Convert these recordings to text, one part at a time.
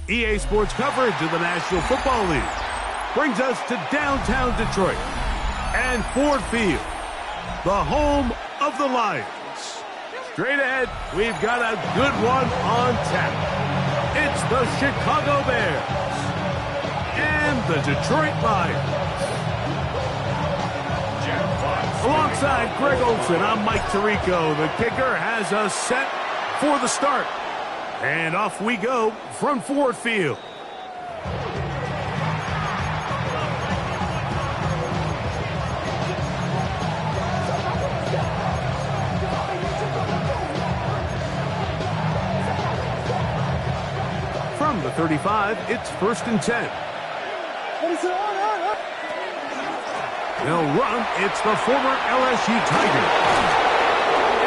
EA Sports coverage of the National Football League brings us to downtown Detroit and Ford Field, the home of the Lions. Straight ahead, we've got a good one on tap. It's the Chicago Bears and the Detroit Lions. Alongside Greg Olsen, I'm Mike Tirico. The kicker has us set for the start. And off we go from Ford Field. From the 35, it's 1st and 10. They'll run. It's the former LSU Tiger.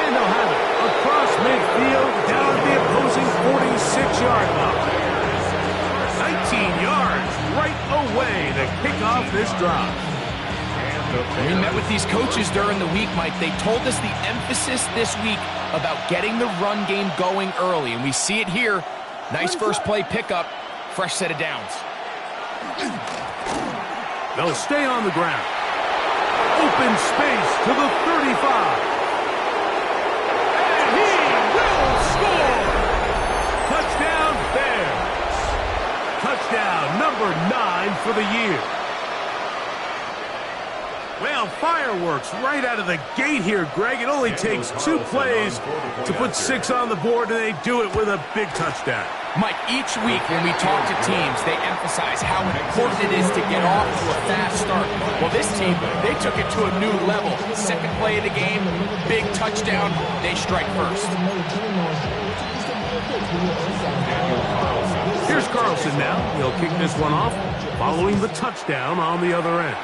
And they'll have it across midfield down the opposing 46-yard line. 19 yards right away to kick off this drive. We met with these coaches during the week, Mike. They told us the emphasis this week about getting the run game going early, and we see it here. Nice first play pickup, fresh set of downs. They'll stay on the ground. Open space to the 35. And he will score! Touchdown Bears. Touchdown number 9 for the year. Well, fireworks right out of the gate here, Greg. It only takes 2 plays to put 6 on the board, and they do it with a big touchdown. Mike, each week when we talk to teams, they emphasize how important it is to get off to a fast start. Well, this team, they took it to a new level. Second play of the game, big touchdown, they strike first. Here's Carlson now. He'll kick this one off, following the touchdown on the other end.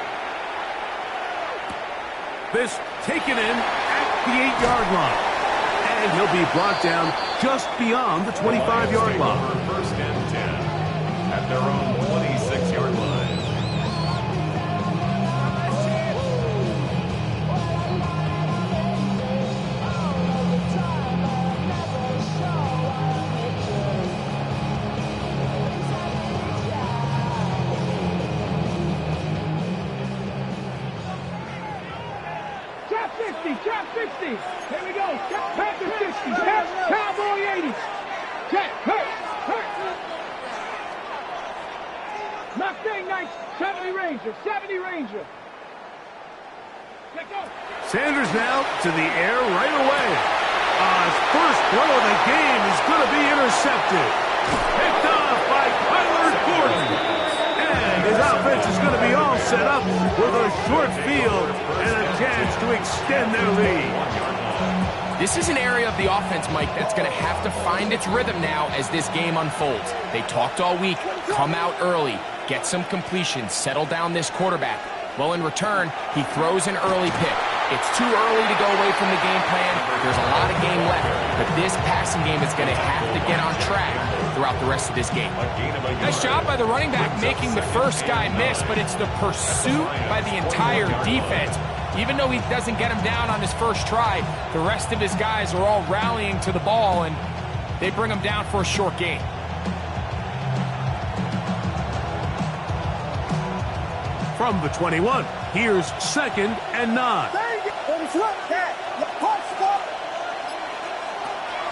This taken in at the 8-yard line. And he'll be brought down just beyond the 25-yard line. 1st and 10 at their own 26-yard line. Trap 60, trap 60. Here we go. Trap 60, trap, cowboy 80. Trap, hurt. Mustang 9, 70 Ranger, 70 Ranger. Let go. Sanders now to the air right away. His first throw of the game is going to be intercepted. Picked off by Kyler Gordon. And his offense is going to be all set up with a short field and a chance to extend their lead. This is an area of the offense, Mike, that's going to have to find its rhythm now as this game unfolds. They talked all week, come out early, get some completions, settle down this quarterback. Well, in return, he throws an early pick. It's too early to go away from the game plan. There's a lot of game left, but this passing game is going to have to get on track throughout the rest of this game. Nice job by the running back making the first guy miss, but it's the pursuit by the entire defense. Even though he doesn't get him down on his first try, the rest of his guys are all rallying to the ball, and they bring him down for a short gain. From the 21, here's 2nd and 9.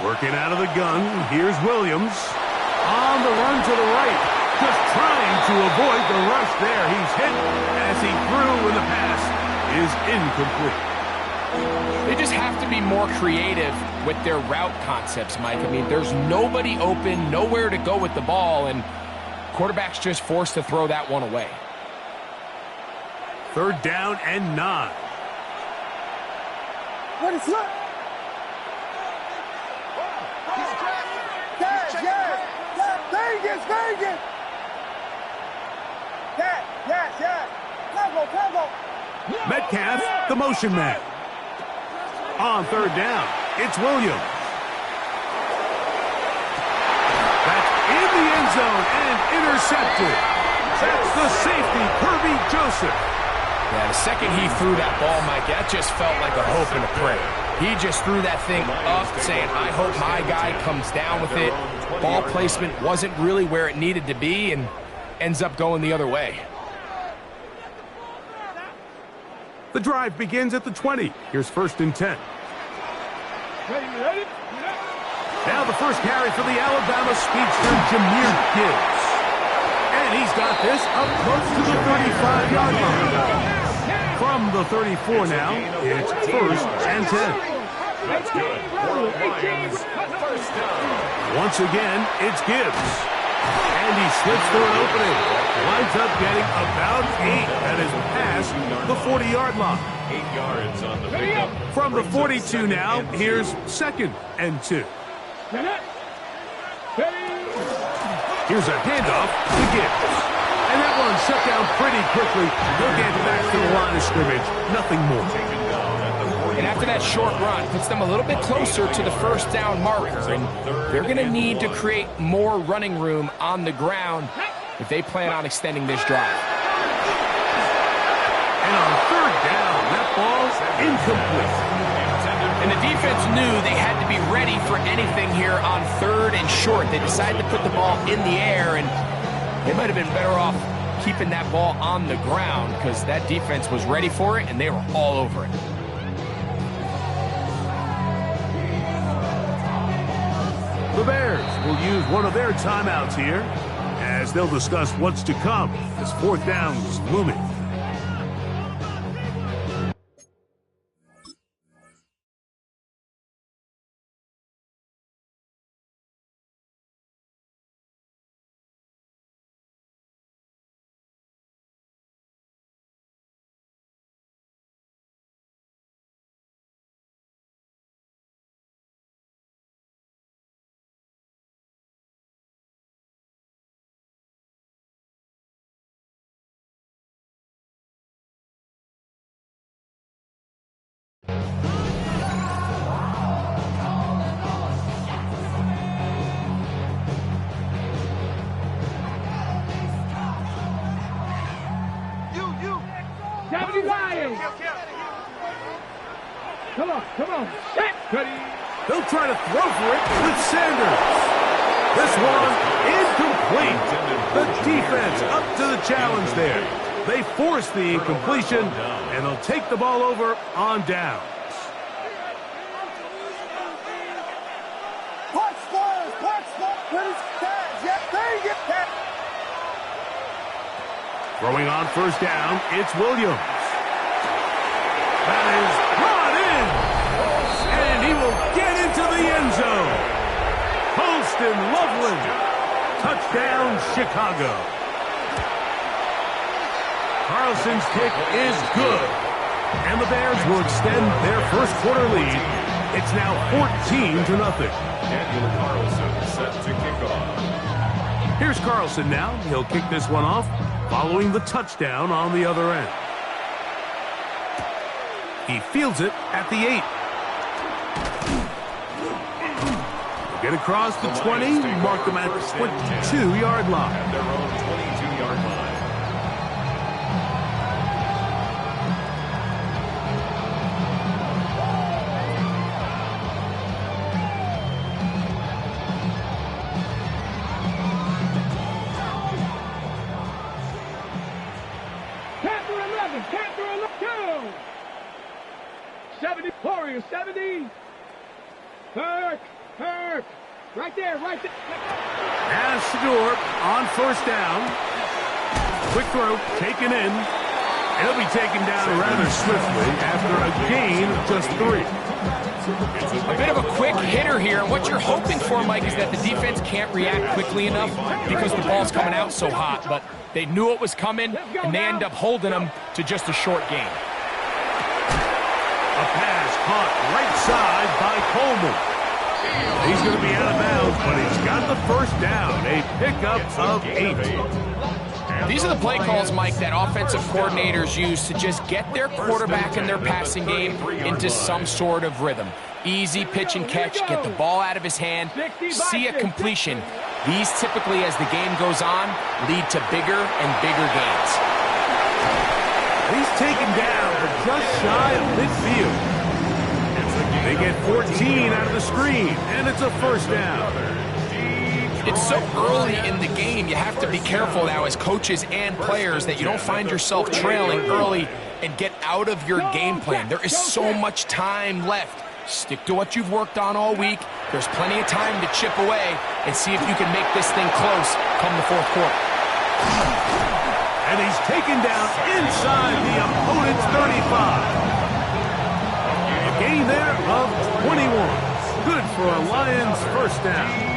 Working out of the gun, here's Williams. On the run to the right, just trying to avoid the rush there. He's hit as he threw, and the pass is incomplete. They just have to be more creative with their route concepts, Mike. I mean, there's nobody open, nowhere to go with the ball, and quarterback's just forced to throw that one away. 3rd down and 9. What is up? Vegas! Yes. Combo. Metcalf, the motion man. On 3rd down, it's Williams. That's in the end zone and intercepted. That's the safety, Kirby Joseph. Yeah, the second he threw that ball, Mike, that just felt like a hope and a prayer. He just threw that thing up, saying, I hope my guy comes down with it. Ball placement wasn't really where it needed to be and ends up going the other way. The drive begins at the 20. Here's 1st and 10. Ready? Now the first carry for the Alabama speedster, Jahmyr Gibbs. And he's got this up close to the 35-yard line. From the 34 now, it's 1st and 10. That's good. First down. Once again, it's Gibbs. And he slips through an opening. Winds up getting about 8. That is past the 40-yard line. 8 yards on the pickup. From the 42 now, here's 2nd and 2. Here's a handoff to Gibbs. And that one shut down pretty quickly. He'll get back to the line of scrimmage. Nothing more. And after that short run, puts them a little bit closer to the 1st down marker. And they're going to need to create more running room on the ground if they plan on extending this drive. And on 3rd down, that ball's incomplete. And the defense knew they had to be ready for anything here on 3rd and short. They decided to put the ball in the air, and they might have been better off keeping that ball on the ground because that defense was ready for it, and they were all over it. The Bears will use one of their timeouts here as they'll discuss what's to come as 4th down is looming. Come on. Set. Ready. They'll try to throw for it with Sanders. This one incomplete. The defense up to the challenge there. They force the incompletion, and they'll take the ball over on downs. Throwing on 1st down, it's Williams. That is brought in. And he will get into the end zone. Holston Loveland. Touchdown, Chicago. Carlson's kick is good. And the Bears will extend their 1st quarter lead. It's now 14-0. Daniel Carlson set to kick off. Here's Carlson now. He'll kick this one off following the touchdown on the other end. He fields it at the 8. Get across the 20, mark them at the 22-yard line. At their own 22-yard line. Panther 11, 70, Warriors 70. Kirk. Right there. As Shedeur on 1st down. Quick throw, taken in. And he'll be taken down rather swiftly after a gain of just 3. A bit of a quick hitter here. What you're hoping for, Mike, is that the defense can't react quickly enough because the ball's coming out so hot. But they knew it was coming, and they end up holding them to just a short gain. A pass caught right side by Coleman. He's going to be out of bounds, but he's got the 1st down. A pickup of 8. These are the play calls, Mike, that offensive coordinators use to just get their quarterback and their passing game into some sort of rhythm. Easy pitch and catch, get the ball out of his hand, see a completion. These typically, as the game goes on, lead to bigger and bigger gains. He's taken down, but just shy of midfield. They get 14 out of the screen, and it's a first down. It's so early in the game, you have to be careful now as coaches and players that you don't find yourself trailing early and get out of your game plan. There is so much time left. Stick to what you've worked on all week. There's plenty of time to chip away and see if you can make this thing close come the fourth quarter. And he's taken down inside the opponent's 35. A gain there of 21. Good for a Lions first down.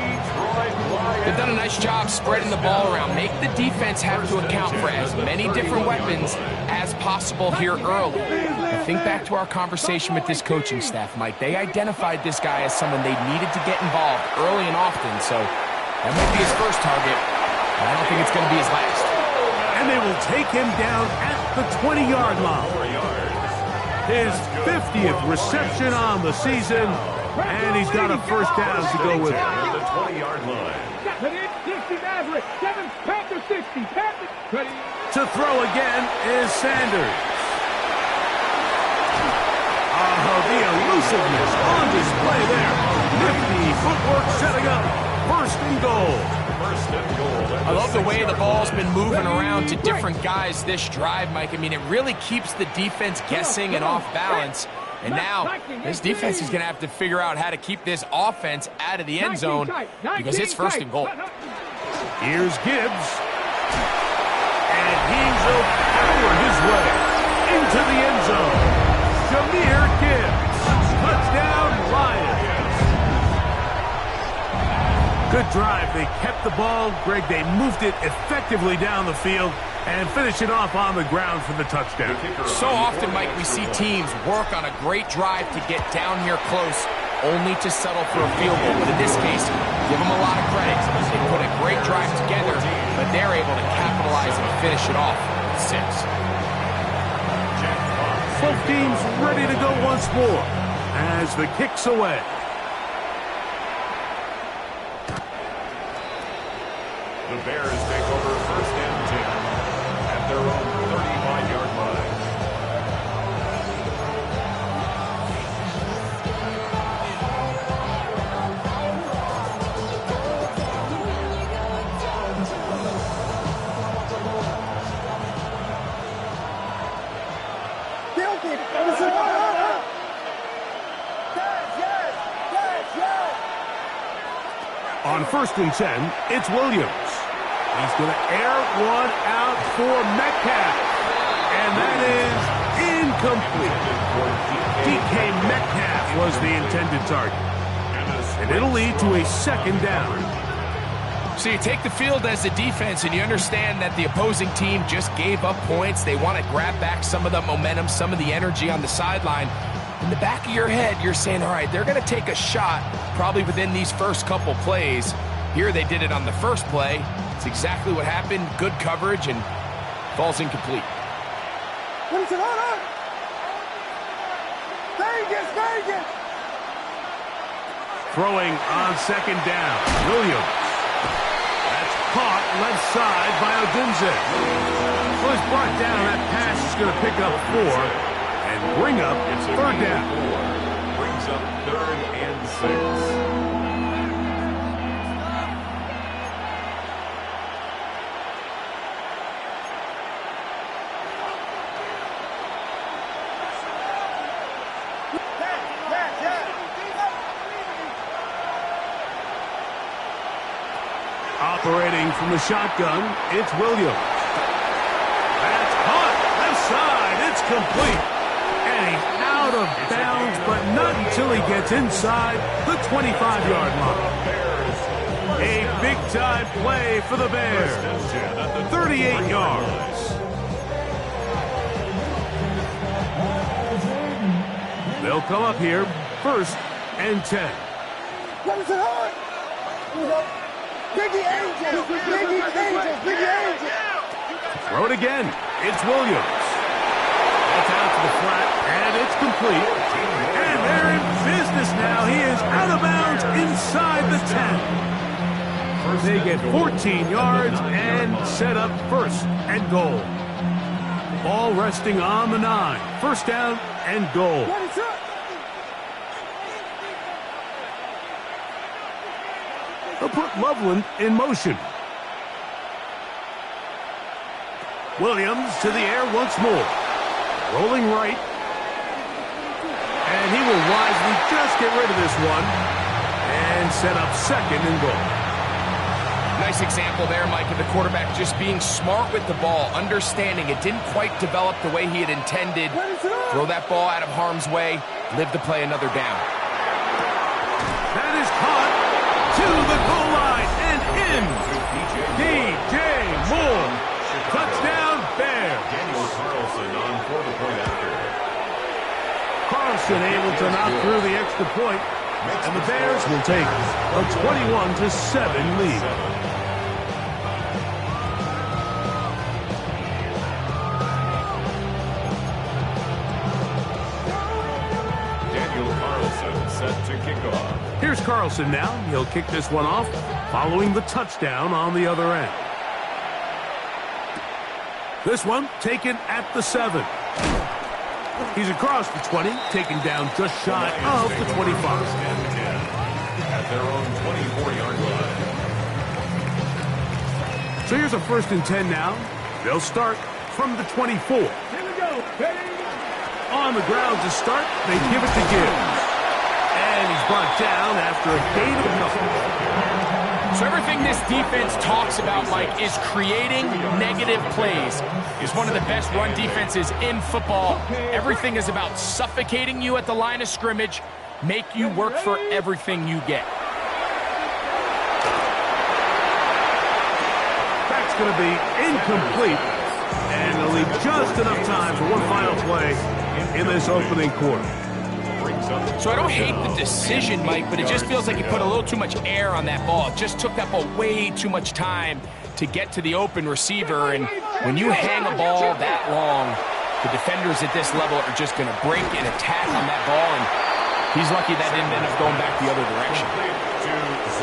They've done a nice job spreading the ball around. Make the defense have to account for as many different weapons as possible here early. And think back to our conversation with this coaching staff, Mike. They identified this guy as someone they needed to get involved early and often, so that might be his first target, but I don't think it's going to be his last. And they will take him down at the 20-yard line. His 50th reception on the season, and he's got a first down to go with it. The 20-yard line. 60 Maverick, 7 Panther 60. Panther ready. To throw again is Sanders. The elusiveness on display there. Nifty footwork setting up first and goal. I love the way the ball's been moving around to different guys this drive, Mike. I mean, it really keeps the defense guessing and off balance. And now, this defense is going to have to figure out how to keep this offense out of the end zone because it's first and goal. Here's Gibbs. And he will power his way into the end zone. Jahmyr Gibbs. Touchdown, Lions. Good drive. They kept the ball. Greg, they moved it effectively down the field and finish it off on the ground for the touchdown. So often, Mike, we see teams work on a great drive to get down here close, only to settle for a field goal. But in this case, give them a lot of credit. They put a great drive together, but they're able to capitalize and finish it off with 6. Both teams ready to go once more as the kick's away. The Bears take over first and 10 at their own 35-yard line. On first and 10, it's Williams. He's going to air one out for Metcalf. And that is incomplete. DK Metcalf was the intended target. And it'll lead to a second down. So you take the field as a defense and you understand that the opposing team just gave up points. They want to grab back some of the momentum, some of the energy on the sideline. In the back of your head, you're saying, all right, they're going to take a shot probably within these first couple plays. Here they did it on the first play. It's exactly what happened. Good coverage and falls incomplete. Throwing on second down. Williams. That's caught left side by Odunze. Well, he's brought down. That pass is going to pick up 4 and bring up third down. Brings up 3rd and 6. Operating from the shotgun, it's Williams. That's caught left side. It's complete. And he's out of bounds, but not until he gets inside the 25-yard line. A big-time play for the Bears. 38 yards. They'll come up here, first and 10. Throw it again. It's Williams. That's out to the flat, and it's complete. And they're in business now. He is out of bounds inside the 10. They get 14 yards and set up first and goal. Ball resting on the 9. First down and goal. they'll put Loveland in motion. Williams to the air once more. Rolling right. And he will wisely just get rid of this one and set up second and goal. Nice example there, Mike, of the quarterback just being smart with the ball, understanding it didn't quite develop the way he had intended. Throw that ball out of harm's way, live to play another down. That is caught to the goal line and in. DJ Moore. Touchdown, Bears. Daniel Carlson on for the point after. Carlson able to knock through the extra point, and the Bears will take a 21-7 lead. Daniel Carlson set to kick off. Here's Carlson now. He'll kick this one off, following the touchdown on the other end. This one taken at the 7. He's across the 20, taken down just shy of the 25. At their own 24-yard line. So here's a 1st and 10 now. They'll start from the 24. Here we go. On the ground to start, they give it to Gibbs. And he's brought down after a gain of a couple. So everything this defense talks about, Mike, is creating negative plays. It's one of the best run defenses in football. Everything is about suffocating you at the line of scrimmage, make you work for everything you get. That's going to be incomplete, and they'll leave just enough time for one final play in this opening quarter. So I don't hate the decision, Mike, but it just feels like he put a little too much air on that ball. It just took that ball way too much time to get to the open receiver, and when you hang a ball that long, the defenders at this level are just going to break and attack on that ball, and he's lucky that didn't end up going back the other direction.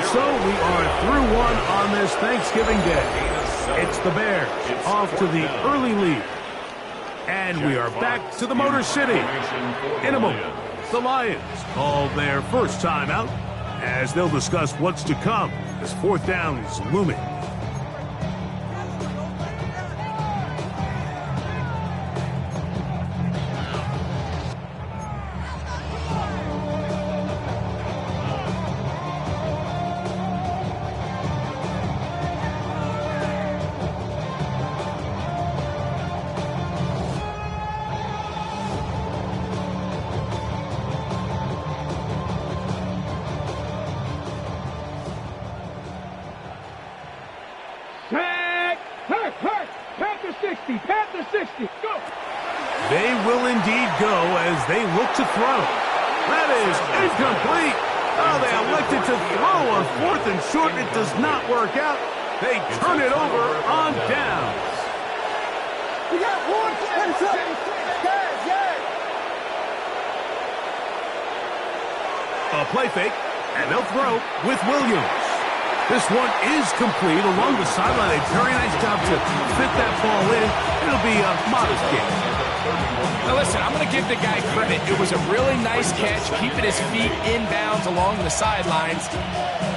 So we are through one on this Thanksgiving Day. It's the Bears off to the early lead. And we are back to the Motor City. In a moment, the Lions call their first time out as they'll discuss what's to come as 4th down is looming. Panther 60, go! They will indeed go as they look to throw. That is incomplete. Oh, they elected to throw on 4th and short. It does not work out. They turn it over on downs. We got 1 A play fake, and they'll throw with Williams. This one is complete along the sideline. A very nice job to fit that ball in. It'll be a modest gain. Now listen, I'm going to give the guy credit. It was a really nice catch, keeping his feet inbounds along the sidelines.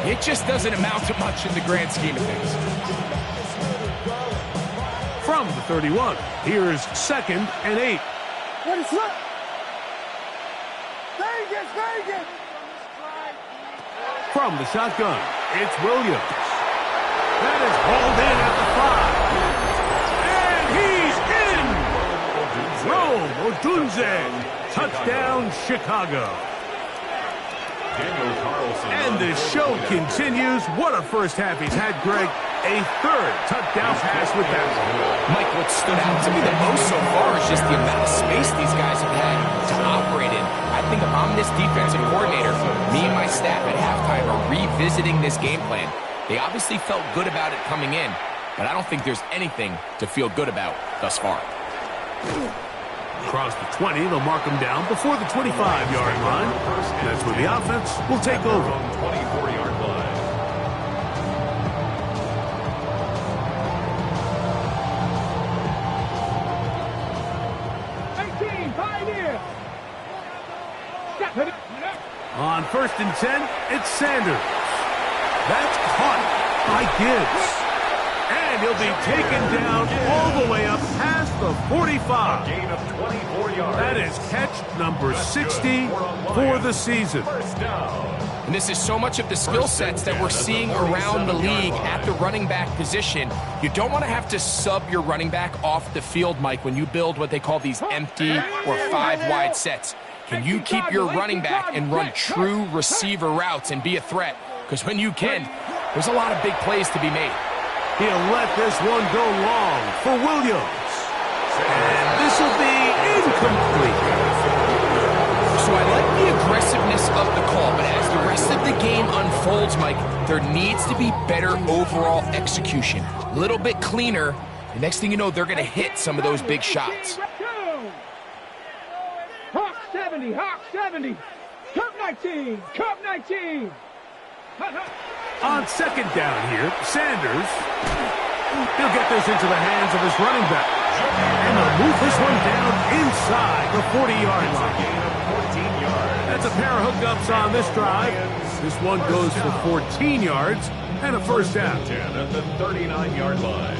It just doesn't amount to much in the grand scheme of things. From the 31, here's 2nd and 8. What is up? Vegas! From the shotgun, it's Williams. That is hauled in at the 5. And he's in! Rome Odunze. Touchdown, Chicago. Daniel Carlson. And the show continues. What a first half he's had, Greg. A 3rd touchdown pass with that one. Mike, what stood out to me the most so far is just the amount of space these guys have had to operate in. I think if I'm this defensive coordinator, me and my staff at halftime are revisiting this game plan. They obviously felt good about it coming in, but I don't think there's anything to feel good about thus far. Across the 20, they'll mark him down before the 25-yard line. That's where the offense will take over. 24-yard line. On 1st and 10, it's Sanders. That's caught by Gibbs. And he'll be taken down all the way up past the 45. Gain of 24 yards. That is catch number 60 for the season. First down. And this is so much of the skill sets that we're seeing around the league at the running back position. You don't want to have to sub your running back off the field, Mike, when you build what they call these empty or 5-wide sets. Can you keep your running back and run true receiver routes and be a threat? Because when you can, there's a lot of big plays to be made. He'll let this one go long for Williams. And this will be incomplete. So I like the aggressiveness of the call, but as the rest of the game unfolds, Mike, there needs to be better overall execution. A little bit cleaner. The next thing you know, they're going to hit some of those big shots. Hawk 70, Hawk 70. Cup 19, Cup 19. On second down here, Sanders. He'll get this into the hands of his running back. And they'll move this one down inside the 40-yard line. Gain of 14 yards. That's a pair of hookups on this drive. This one goes for 14 yards and a first down. 10 at the 39-yard line.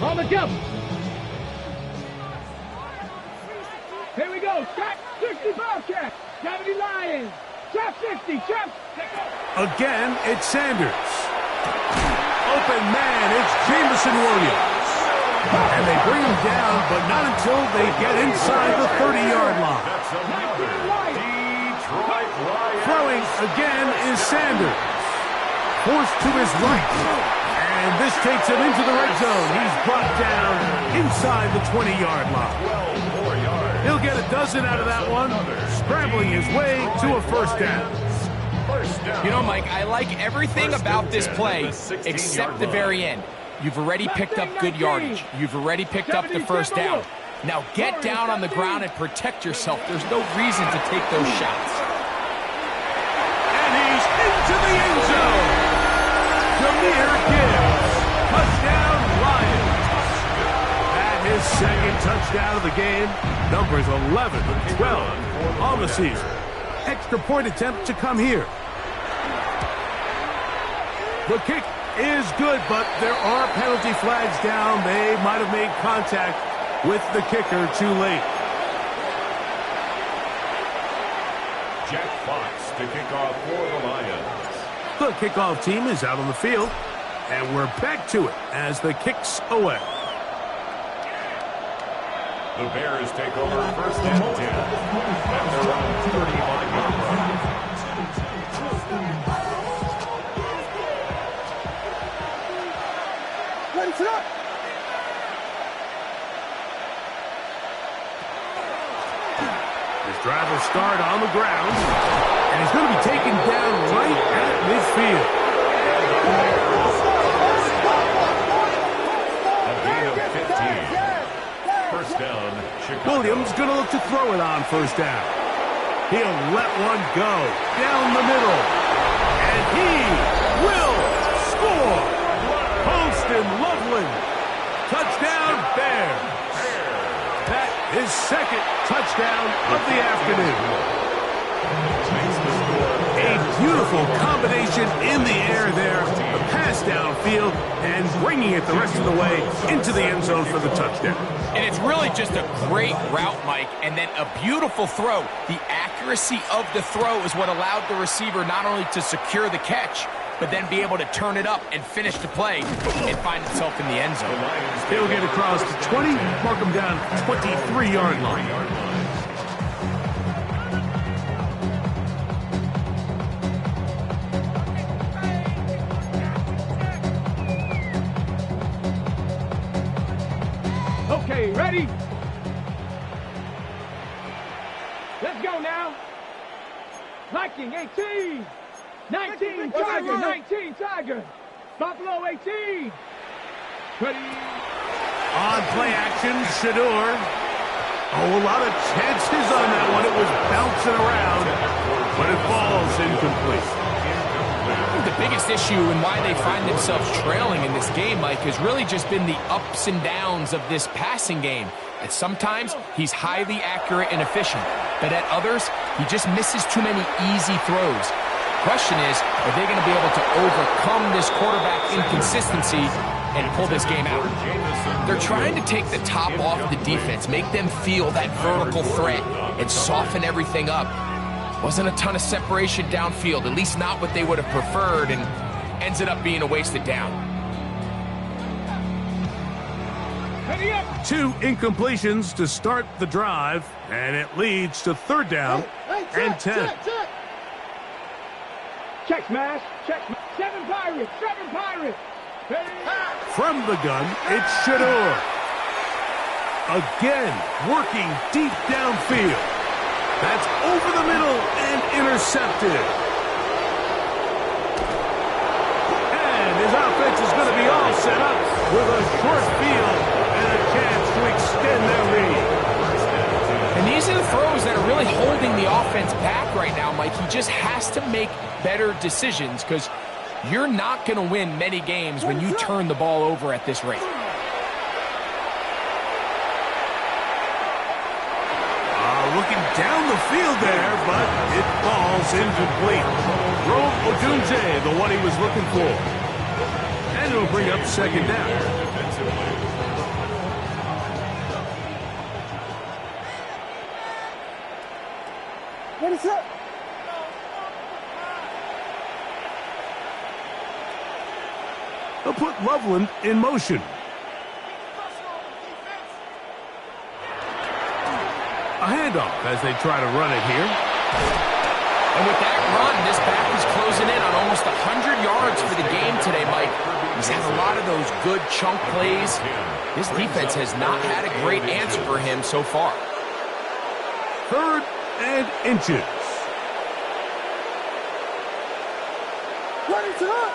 On the double. Here we go. Trap 60 Bobcat. 70 Lions. Trap 60. Trap. Again, it's Sanders. Open man, it's Jameson Williams. And they bring him down, but not until they get inside the 30-yard line. That's another Detroit Lions. Throwing again is Sanders. Forced to his right. And this takes him into the red zone. He's brought down inside the 20-yard line. 12 yards. He'll get a dozen out of that one, scrambling his way to a first down. First down. You know, Mike, I like everything about this play except the very end. You've already picked up good yardage. You've already picked up the first down. Now get down on the ground and protect yourself. There's no reason to take those shots. And he's into the end zone. Jahmyr Gibbs. Touchdown, Lions. And his second touchdown of the game. Numbers 11 and 12 on the season. Extra point attempt to come here. The kick is good, but there are penalty flags down. They might have made contact with the kicker too late. Jack Fox to kick off for the Lions. The kickoff team is out on the field, and we're back to it as the kick's away. The Bears take over first and 10 at their own 35-yard line. Ready for that. His drive will start on the ground, and he's going to be taken down right at midfield. A gain of 15. First down, Chicago. Williams going to look to throw it on first down. He'll let one go down the middle, and he will score. Holston Loveland, touchdown Bears. That is second touchdown of the afternoon. A beautiful combination in the air there, the pass downfield, and bringing it the rest of the way into the end zone for the touchdown. And it's really just a great route, Mike, and then a beautiful throw. The accuracy of the throw is what allowed the receiver not only to secure the catch, but then be able to turn it up and finish the play and find himself in the end zone. He'll get across to 20, mark him down 23-yard line. Okay, ready? Let's go now. Viking 18. 19 Tiger. 19 Tiger. Buffalo 18. Ready? On play action, Shador. Oh, a lot of chances on that one. It was bouncing around, but it falls incomplete. The biggest issue and why they find themselves trailing in this game, Mike, has really just been the ups and downs of this passing game. And sometimes he's highly accurate and efficient, but at others, he just misses too many easy throws. question is, are they going to be able to overcome this quarterback inconsistency and pull this game out? They're trying to take the top off the defense, make them feel that vertical threat, and soften everything up. Wasn't a ton of separation downfield, at least not what they would have preferred, and ends up being a wasted down. 2 incompletions to start the drive, and it leads to 3rd down and 10. Check smash. Check. 7 Pirates. 7 Pirates. From the gun, it's Shedeur. Again, working deep downfield. That's over the middle and intercepted. And his offense is going to be all set up with a short field and a chance to extend their lead. And these are the throws that are really holding the offense back right now, Mike. He just has to make better decisions because you're not going to win many games when you turn the ball over at this rate. Looking down the field there, but it falls incomplete. Rome Odunze, the one he was looking for. And it'll bring up 2nd down. What is up? They'll put Loveland in motion. A handoff as they try to run it here. And with that run, this back is closing in on almost 100 yards for the game today, Mike. He's had a lot of those good chunk plays. This defense has not had a great answer for him so far. 3rd and inches. What is up?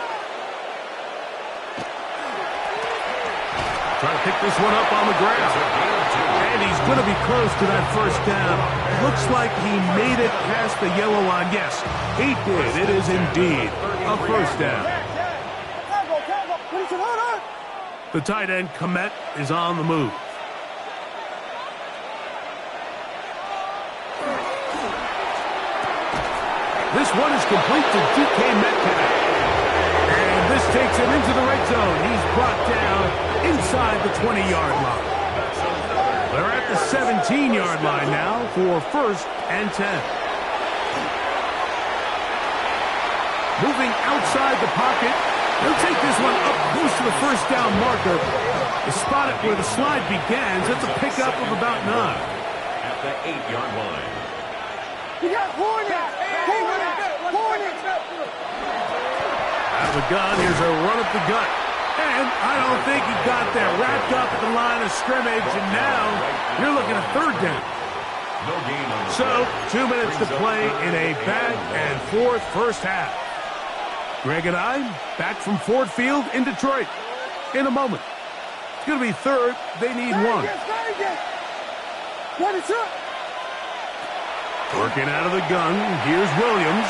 Trying to pick this one up on the ground. And he's going to be close to that 1st down. Looks like he made it past the yellow line. Yes, he did. It is indeed a 1st down. The tight end, Komet, is on the move. This one is complete to DK Metcalf. And this takes him into the red zone. He's brought down inside the 20-yard line. They're at the 17-yard line now for 1st and 10. Moving outside the pocket. He'll take this one up close to the 1st down marker. To spot it where the slide begins. It's a pickup of about 9. At the 8-yard line. You got Hornet! Hornet! Out of the gun, here's a run up the gut. And I don't think he got there. Wrapped up at the line of scrimmage, and now you're looking at 3rd down. No gain on the So, 2 minutes to play in a back-and-forth 1st half. Greg and I, back from Ford Field in Detroit. In a moment. It's going to be 3rd. They need 1. What is up? Working out of the gun. Here's Williams.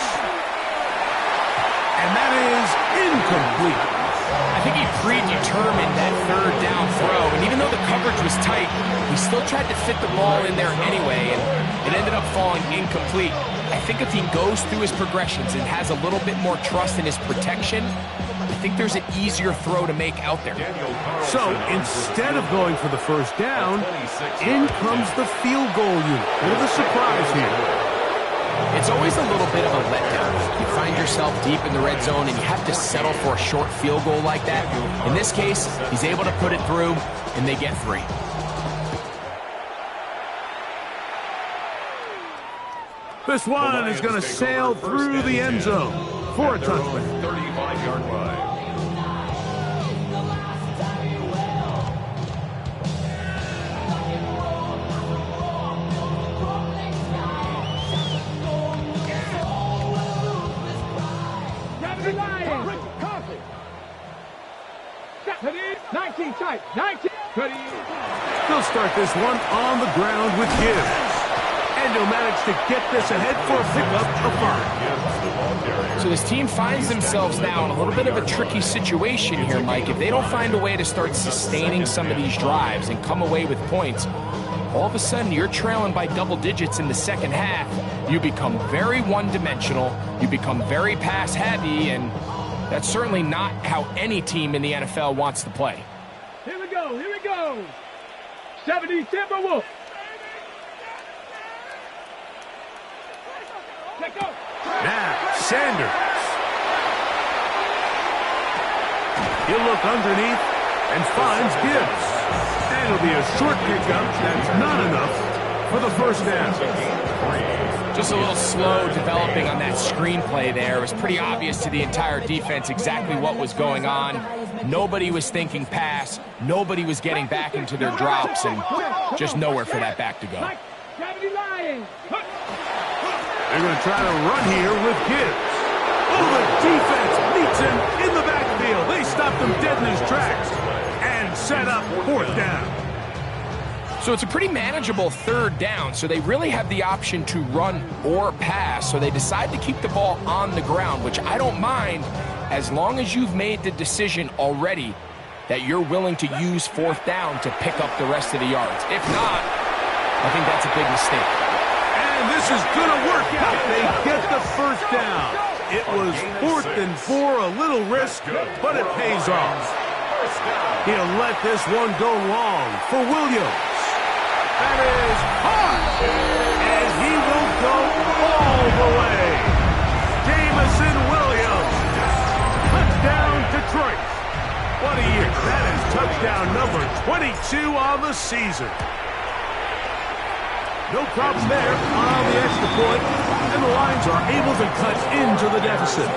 And that is incomplete. I think he predetermined that 3rd down throw, and even though the coverage was tight, he still tried to fit the ball in there anyway, and it ended up falling incomplete. I think if he goes through his progressions and has a little bit more trust in his protection, I think there's an easier throw to make out there. So, instead of going for the 1st down, in comes the field goal unit. Bit of a surprise here. It's always a little bit of a letdown. You find yourself deep in the red zone and you have to settle for a short field goal like that. In this case, he's able to put it through, and they get 3. This one is going to sail through the end zone for a touchdown. 35-yard line. The Lions! 19 tight. 19. They'll start this one on the ground with Gibbs. And he'll manage to get this ahead for a pickup of 5. So this team finds themselves now in a little bit of a tricky situation here, Mike. If they don't find a way to start sustaining some of these drives and come away with points, all of a sudden you're trailing by double digits in the second half. You become very one-dimensional, you become very pass-heavy, and that's certainly not how any team in the NFL wants to play. Here we go, here we go. 70 Timberwolves. Now, Sanders. He'll look underneath and finds Gibbs. And it'll be a short pickup that's not enough for the first down. Just a little slow developing on that screenplay there. It was pretty obvious to the entire defense exactly what was going on. Nobody was thinking pass. Nobody was getting back into their drops, and just nowhere for that back to go. They're going to try to run here with Gibbs. Oh, the defense meets him in the backfield. They stopped him dead in his tracks and set up fourth down. So it's a pretty manageable third down, so they really have the option to run or pass, so they decide to keep the ball on the ground, which I don't mind as long as you've made the decision already that you're willing to use fourth down to pick up the rest of the yards. If not, I think that's a big mistake. And this is going to work out. They get the first down. It was 4th and 4, a little risk, but it pays off. He'll let this one go long for Williams. That is hard, and he will go all the way. Jameson Williams, touchdown Detroit. What a year. That is touchdown number 22 on the season. No problems there on the extra point, and the Lions are able to cut into the deficit.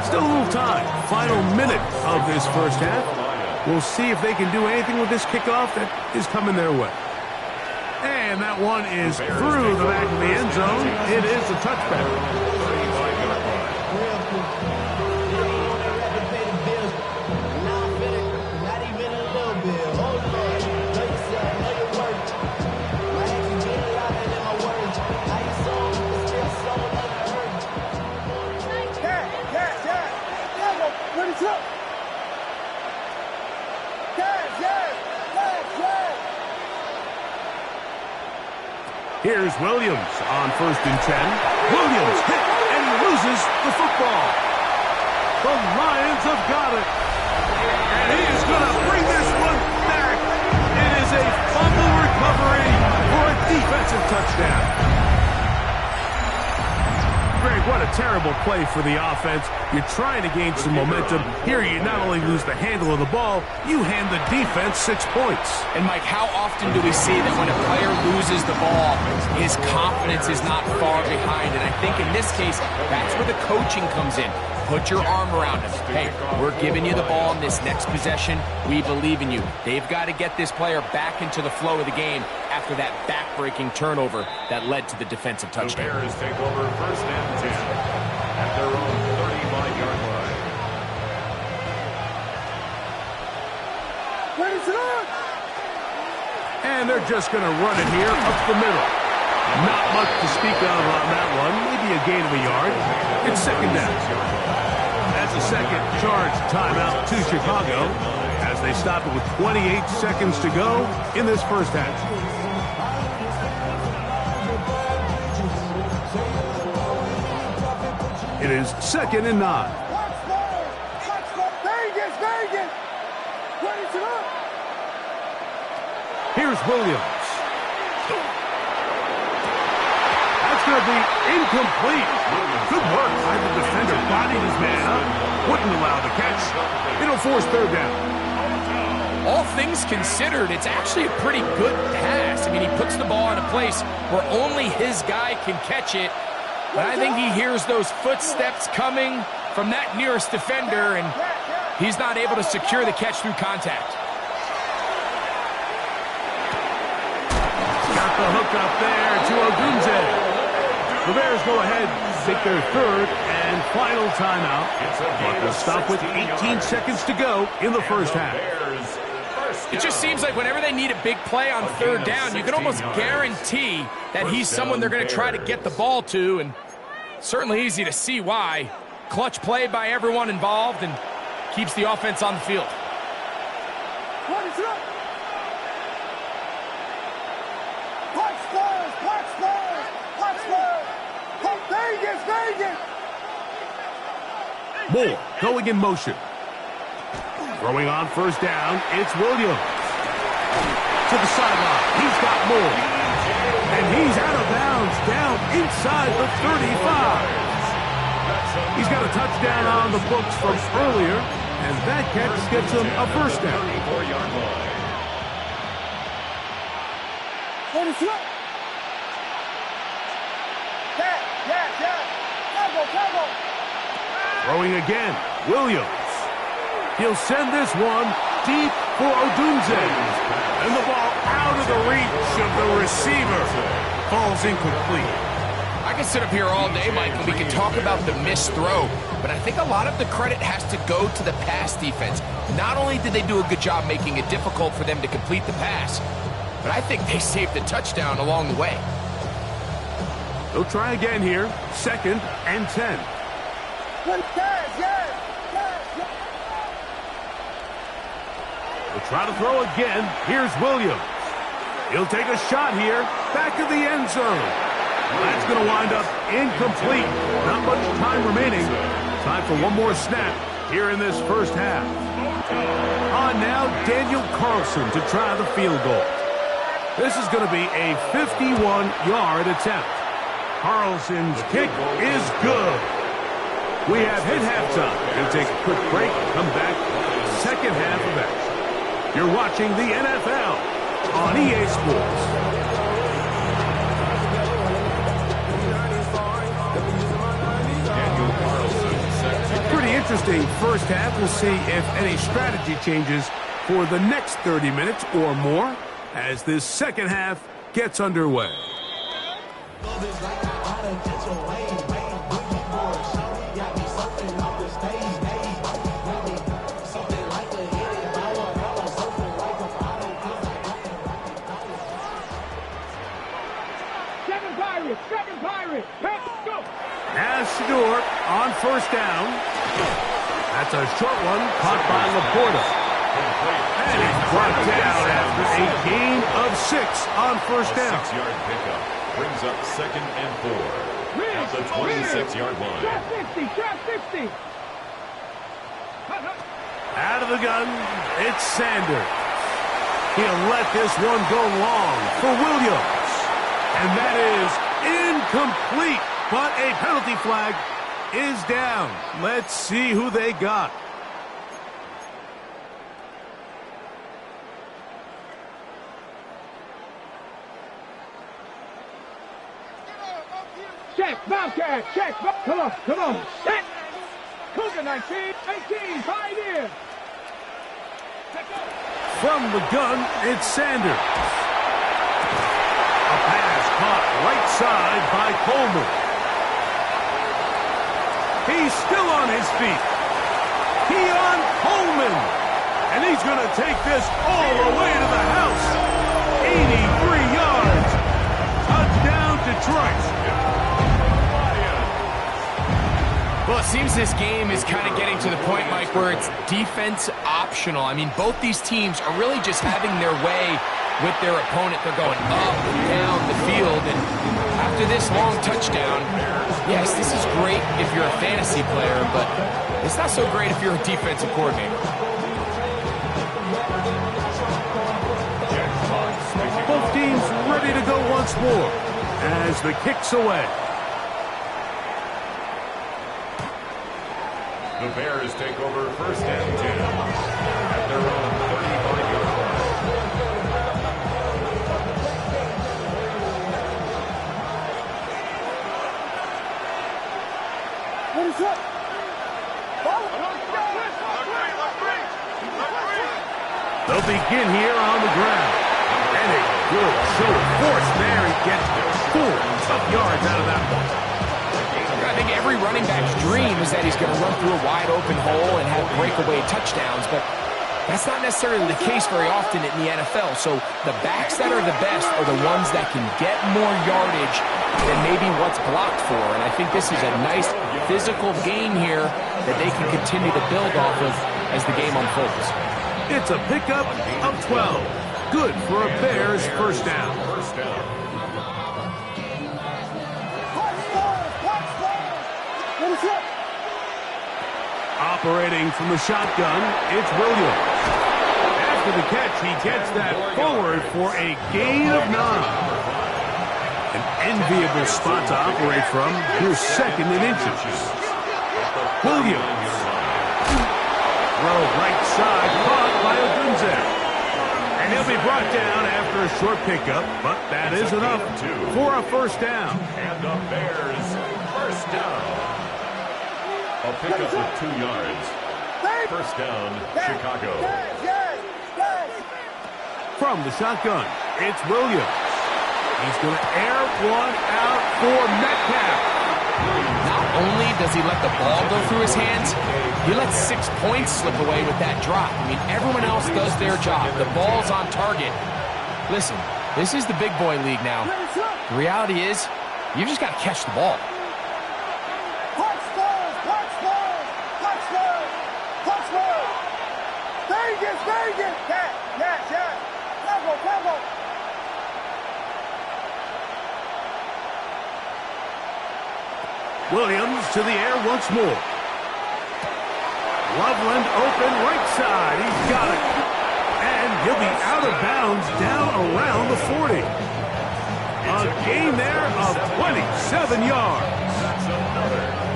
Still a little time. Final minute of this first half. We'll see if they can do anything with this kickoff that is coming their way. And that one is through the back of the end zone. It is a touchback. Here's Williams on 1st and 10. Williams hit and loses the football. The Lions have got it. And he is going to bring this one back. It is a fumble recovery for a defensive touchdown. Greg, what a terrible play for the offense. You're trying to gain some momentum. Here you not only lose the handle of the ball, you hand the defense 6 points. And Mike, how often do we see that when a player loses the ball, his confidence is not far behind? And I think in this case, that's where the coaching comes in. Put your arm around him. Hey, we're giving you the ball in this next possession. We believe in you. They've got to get this player back into the flow of the game after that back-breaking turnover that led to the defensive touchdown. The Bears take over 1st and 10 at their own 35-yard line. And they're just going to run it here up the middle. Not much to speak of on that one. Maybe a gain of a yard. It's 2nd down. That's a second charge timeout to Chicago as they stop it with 28 seconds to go in this first half. It is 2nd and 9. Here's Williams. That's going to be incomplete. Good work by the defender. Bodied his man up. Wouldn't allow the catch. It'll force 3rd down. All things considered, it's actually a pretty good pass. I mean, he puts the ball in a place where only his guy can catch it. But I think he hears those footsteps coming from that nearest defender, and he's not able to secure the catch through contact. Got the hook up there to Ogunze. The Bears go ahead, take their 3rd and final timeout. But they'll stop with 18 seconds to go in the first half. It just seems like whenever they need a big play on 3rd down, you can almost guarantee that he's someone they're going to try to get the ball to, and certainly easy to see why. Clutch play by everyone involved and keeps the offense on the field. Moore going in motion. Throwing on first down, it's Williams. To the sideline, he's got Moore. And he's out of bounds, down inside the 35. He's got a touchdown on the books from earlier, and that catch gets him a first down. Throwing again, Williams. He'll send this one deep for Odunze. And the ball out of the reach of the receiver. Falls incomplete. I can sit up here all day, Mike, and we can talk about the missed throw, but I think a lot of the credit has to go to the pass defense. Not only did they do a good job making it difficult for them to complete the pass, but I think they saved the touchdown along the way. They'll try again here. 2nd and 10. They'll try to throw again. Here's Williams. He'll take a shot here. Back to the end zone. That's going to wind up incomplete. Not much time remaining. Time for one more snap here in this first half. On now, Daniel Carlson to try the field goal. This is going to be a 51-yard attempt. Carlson's kick is good. We have hit halftime. We'll take a quick break, come back, second half of action. You're watching the NFL on EA Sports. Pretty interesting first half. We'll see if any strategy changes for the next 30 minutes or more as this second half gets underway. Seven Pirates. Go. As Shador on first down. That's a short one caught by Laporta. And he's brought down after a gain of 6 on first down. 6-yard pickup brings up 2nd and 4 at the 26-yard line. Trap 60. Out of the gun, it's Sanders. He'll let this one go long for Williams. And that is incomplete, but a penalty flag is down. Let's see who they got. Check, Bobcat, check. Come on. Set. Cougar 19, 18, pioneer. From the gun, it's Sanders. A pass caught right side by Coleman. He's still on his feet. Keon Coleman. And he's going to take this all the way to the house. 83 yards. Touchdown, Detroit. Well, it seems this game is kind of getting to the point, Mike, where it's defense optional. I mean, both these teams are really just having their way with their opponent. They're going up and down the field, and after this long touchdown, yes, this is great if you're a fantasy player, but it's not so great if you're a defensive coordinator. Both teams ready to go once more as the kick's away. The Bears take over 1st and 10 at their own 35-yard line. What is up? They'll begin here on the ground. And a good show of force there. He gets 4 tough yards out of that one. I think every running back's dream is that he's going to run through a wide open hole and have breakaway touchdowns, but that's not necessarily the case very often in the NFL. So the backs that are the best are the ones that can get more yardage than maybe what's blocked for. And I think this is a nice physical gain here that they can continue to build off of as the game unfolds. It's a pickup of 12. Good for a Bears first down. First down. Operating from the shotgun, it's Williams. After the catch, he gets that forward for a gain of 9. An enviable spot to operate from. Here's second and inches. Williams. Throw right side, caught by Odunze. And he'll be brought down after a short pickup, but that is enough for a first down. And the Bears first down. A pickup of 2 yards. First down, Chicago. From the shotgun, it's Williams. He's going to air one out for Metcalf. Not only does he let the ball go through his hands, he lets 6 points slip away with that drop. I mean, everyone else does their job. The ball's on target. Listen, this is the big boy league now. The reality is, you just got to catch the ball. Williams to the air once more. Loveland open right side. He's got it. And he'll be out of bounds down around the 40. A gain there of 27 yards.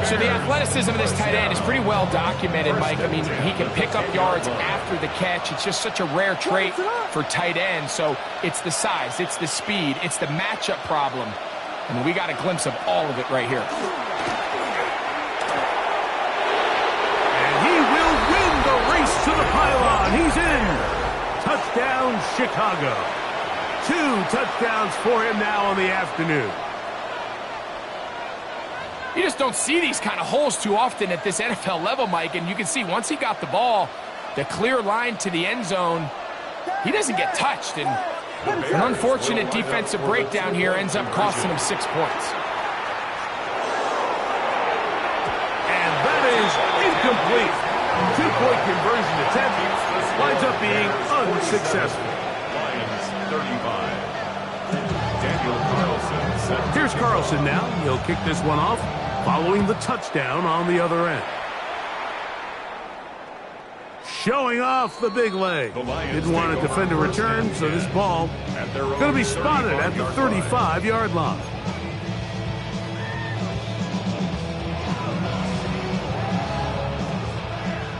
So the athleticism of this tight end is pretty well documented, Mike. I mean, he can pick up yards after the catch. It's just such a rare trait for tight ends. So it's the size, it's the speed, it's the matchup problem. I mean, we got a glimpse of all of it right here. And he will win the race to the pylon. He's in. Touchdown, Chicago. 2 touchdowns for him now on the afternoon. You just don't see these kind of holes too often at this NFL level, Mike. And you can see once he got the ball, the clear line to the end zone, he doesn't get touched. And an unfortunate defensive breakdown here ends up costing him 6 points. And that is incomplete. 2-point conversion attempt winds up being unsuccessful. Lions 35. Daniel Carlson. Here's Carlson now. He'll kick this one off following the touchdown on the other end. Showing off the big leg. Didn't want to defend a return, so this ball going to be spotted at the 35-yard line.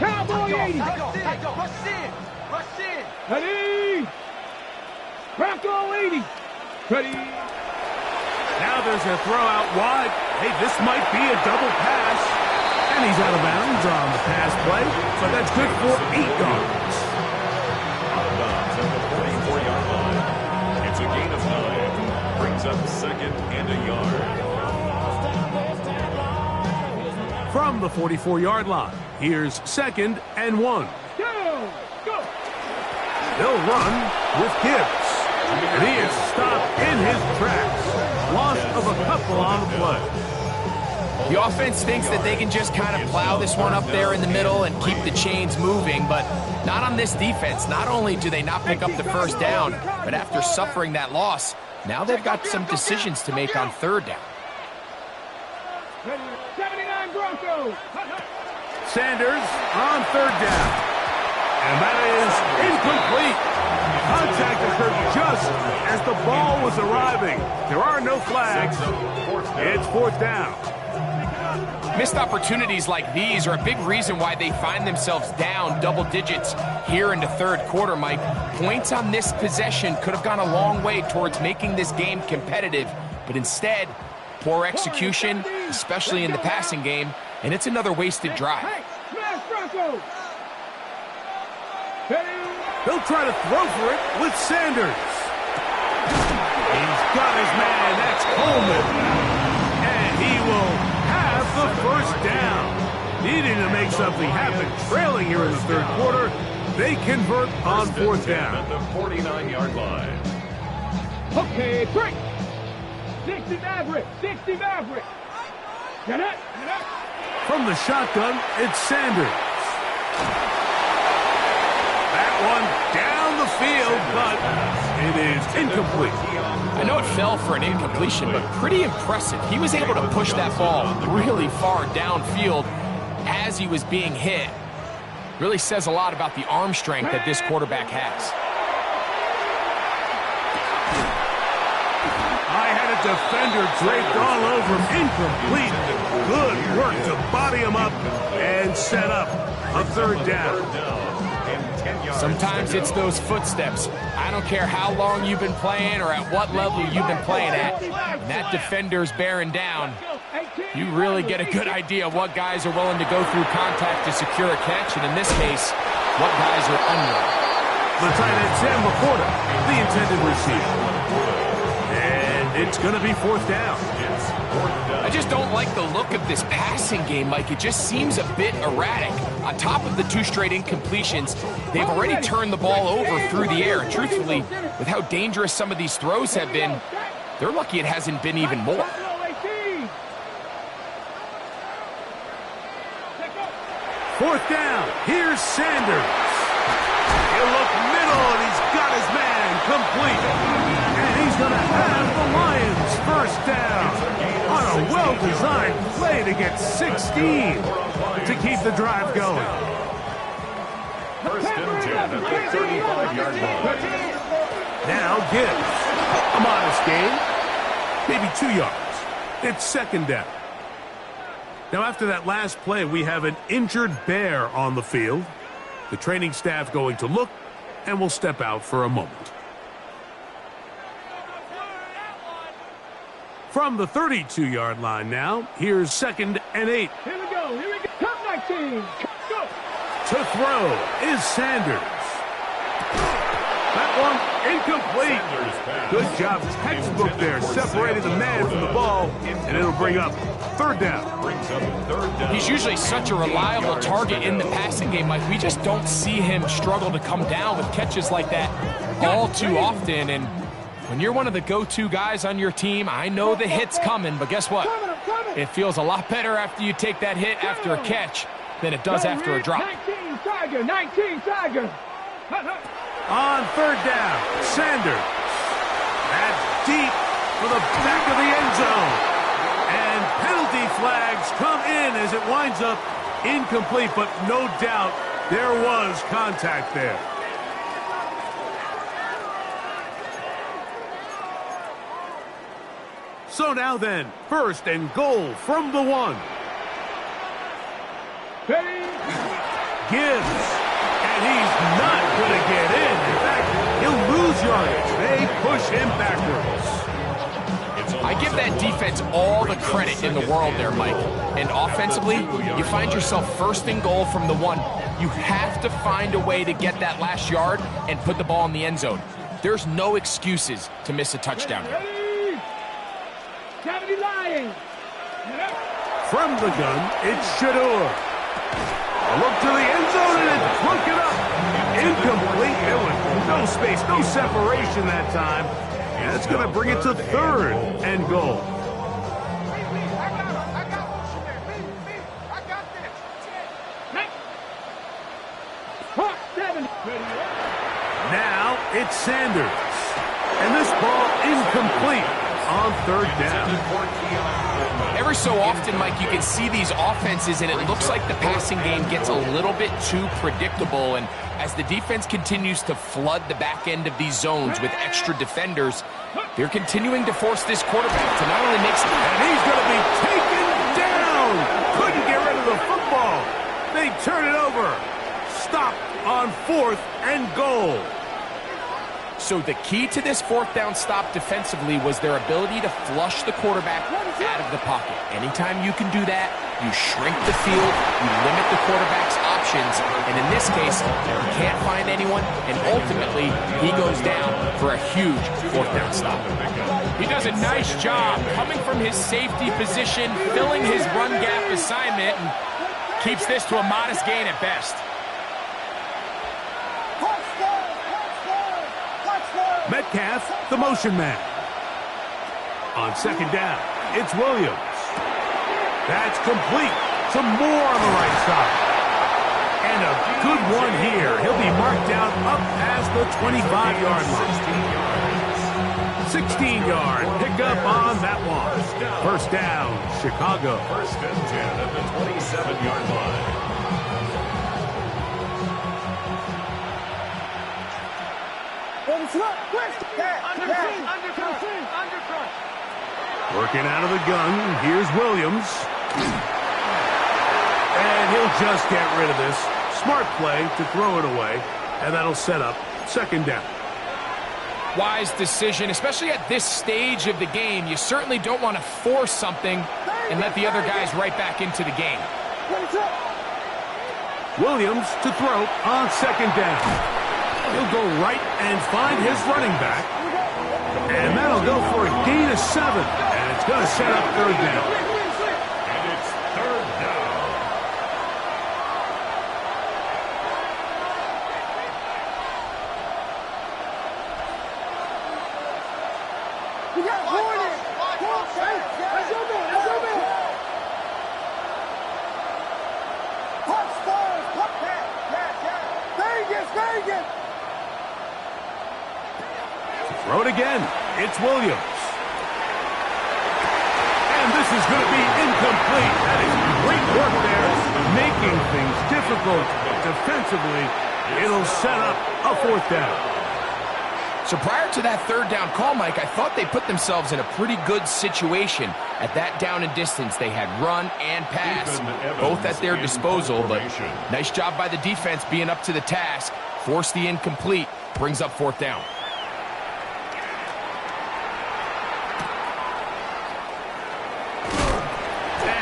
Cowboy 80. Ready. Bronco 80. Ready. Now there's a throw out wide. Hey, this might be a double pass. And he's out of bounds on the pass play, but that's good for 8 yards. Out of bounds at the 44-yard line. It's a gain of 9. Brings up second and a yard. From the 44-yard line, here's second and 1. Go. Go. They'll run with Gibbs. And he is stopped in his tracks. Loss of a couple on the play. The offense thinks that they can just kind of plow this one up there in the middle and keep the chains moving, but not on this defense. Not only do they not pick up the first down, but after suffering that loss, now they've got some decisions to make on third down. 79 Broncos. Sanders on third down. And that is incomplete. Contact occurred just as the ball was arriving. There are no flags. It's fourth down. Missed opportunities like these are a big reason why they find themselves down double digits here in the third quarter, Mike. Points on this possession could have gone a long way towards making this game competitive, but instead, poor execution, especially in the passing game, and it's another wasted drive. He'll try to throw for it with Sanders. He's got his man, that's Coleman. And he will have the first down. Needing to make something happen, trailing here in the third quarter, they convert on fourth down. At the 49-yard line. Okay, break. 60 Maverick. 60 Maverick. Get it. Get it. From the shotgun, it's Sanders. That field, but it is incomplete. I know it fell for an incompletion, but pretty impressive. He was able to push that ball really far downfield as he was being hit. Really says a lot about the arm strength that this quarterback has. I had a defender draped all over him. Incomplete. Good work to body him up and set up a third down. Sometimes it's those footsteps. I don't care how long you've been playing or at what level you've been playing at. When that defender's bearing down, you really get a good idea of what guys are willing to go through contact to secure a catch, and in this case, what guys are unwilling. The tight end, Sam Laporta, the intended receiver. And it's going to be fourth down. I just don't like the look of this passing game, Mike. It just seems a bit erratic. On top of the 2 straight incompletions, they've already turned the ball over through the air. Truthfully, with how dangerous some of these throws have been, they're lucky it hasn't been even more. Fourth down. Here's Sanders. He'll look middle, and he's got his man complete. And he's going to have the Lions first down on a well-designed play to get 16 to keep the drive going. First and 10 at the 35-yard line. Now Gibbs. A modest gain. Maybe 2 yards. It's second down. Now, after that last play, we have an injured Bear on the field. The training staff going to look, and will step out for a moment. From the 32-yard line now, here's second and 8. Here we go. Here we go. Come 19. Go. To throw is Sanders. That one incomplete. Good job. Textbook there. Separated the man from the ball, and it'll bring up third down. He's usually such a reliable target in the passing game, Mike. We just don't see him struggle to come down with catches like that all too often. And when you're one of the go-to guys on your team, I know the hit's coming, but guess what? It feels a lot better after you take that hit after a catch than it does after a drop. 19 Tiger. 19 Tiger. On third down, Sanders. That's deep for the back of the end zone. And penalty flags come in as it winds up incomplete, but no doubt there was contact there. So now then, first and goal from the 1. Gibbs. And he's not going to get in. In fact, he'll lose yardage. They push him backwards. I give that defense all the credit in the world there, Mike. And offensively, you find yourself first and goal from the 1. You have to find a way to get that last yard and put the ball in the end zone. There's no excuses to miss a touchdown here. From the gun, it's Shador. A look to the end zone, and it's broken up. Incomplete. There was no space, no separation that time. And that's going to bring it to third and goal. Now it's Sanders. And this ball incomplete on third down. Every so often, Mike, you can see these offenses, and it looks like the passing game gets a little bit too predictable. And as the defense continues to flood the back end of these zones with extra defenders, they're continuing to force this quarterback to not only make some... And he's going to be taken down. Couldn't get rid of the football. They turn it over. Stopped on fourth and goal. So the key to this fourth down stop defensively was their ability to flush the quarterback out of the pocket. Anytime you can do that, you shrink the field, you limit the quarterback's options, and in this case, he can't find anyone, and ultimately, he goes down for a huge fourth down stop. He does a nice job coming from his safety position, filling his run gap assignment, and keeps this to a modest gain at best. Metcalf, the motion man. On second down, it's Williams. That's complete. Some more on the right side. And a good one here. He'll be marked down up past the 25-yard line. 16-yard pickup on that one. First down, Chicago. First and 10 at the 27-yard line. Working out of the gun, here's Williams. And he'll just get rid of this. Smart play to throw it away, and that'll set up second down. Wise decision, especially at this stage of the game. You certainly don't want to force something and let the other guys right back into the game. Williams to throw on second down. He'll go right and find his running back. And that'll go for a gain of 7. And it's going to set up third down. And it's third down. We got Hornet. Let's go, man. Let's go, man. Pop stars. Pop that. Yeah. Vegas. Throw it again. It's Williams. And this is going to be incomplete. That is great work there, making things difficult defensively. It'll set up a fourth down. So prior to that third down call, Mike, I thought they put themselves in a pretty good situation. At that down and distance, they had run and pass, both at their disposal. But nice job by the defense being up to the task. Force the incomplete, brings up fourth down.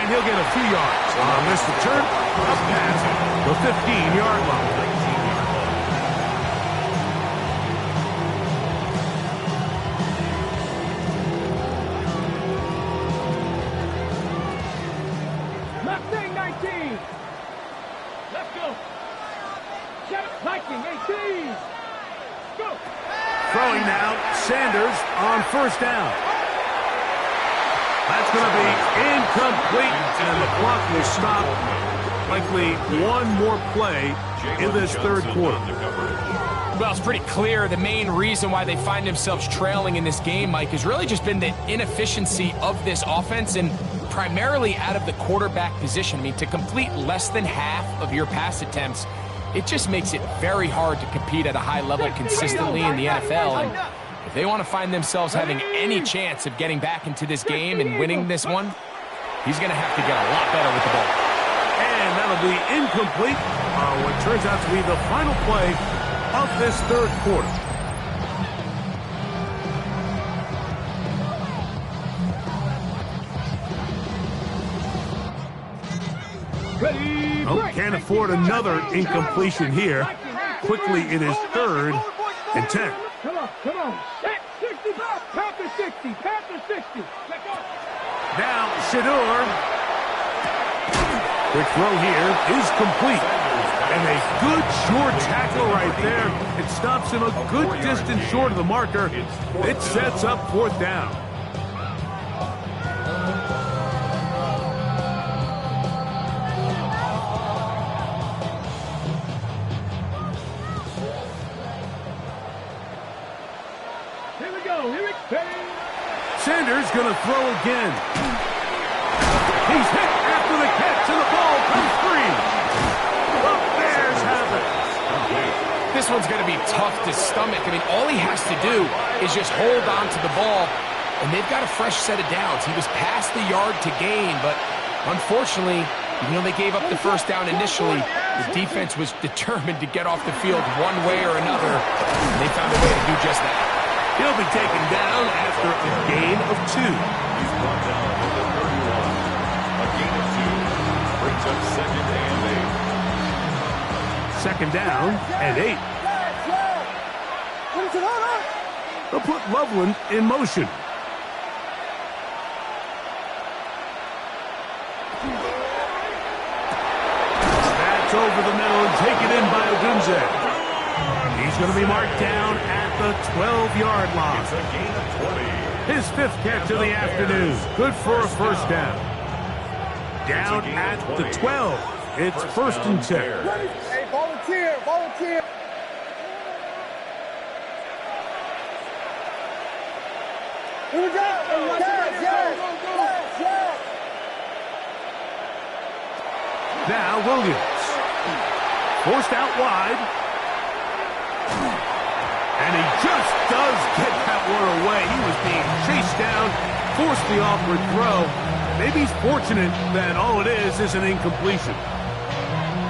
And he'll get a few yards on this return. Up past the 15-yard line. Mustang 19. Let's go. Viking 18. Go. Throwing now, Sanders on first down. That's going to be incomplete, and the clock will stop. Likely one more play in this third quarter. Well, it's pretty clear the main reason why they find themselves trailing in this game, Mike, has really just been the inefficiency of this offense and primarily out of the quarterback position. I mean, to complete less than half of your pass attempts, it just makes it very hard to compete at a high level consistently in the NFL. And if they want to find themselves having any chance of getting back into this game and winning this one, he's going to have to get a lot better with the ball. And that'll be incomplete on what turns out to be the final play of this third quarter. Oh, can't afford another incompletion here. Quickly it is 3rd and 10. Come on. 60. Panther 60. Let go. Now Shedeur. Quick throw here is complete. And a good short tackle right there. It stops him a good distance short of the marker. It sets up fourth down. Sanders going to throw again. He's hit after the catch, and the ball comes free. The Bears have it. This one's going to be tough to stomach. I mean, all he has to do is just hold on to the ball, and they've got a fresh set of downs. He was past the yard to gain, but unfortunately, even though they gave up the first down initially, the defense was determined to get off the field one way or another, and they found a way to do just that. He'll be taken down after a gain of 2. He's brought down at the 31. A gain of 2 brings up second and 8. Second down and 8. They'll put Loveland in motion. That's over the middle and taken in by Odunze. He's going to be marked down at the 12-yard line. It's a gain of 20. His 5th catch of the afternoon. Good for a first down. Down at the 12. It's first and 10. Hey, volunteer. Now Williams. Forced out wide. And he just does get that one away. He was being chased down, forced the awkward throw. Maybe he's fortunate that all it is an incompletion.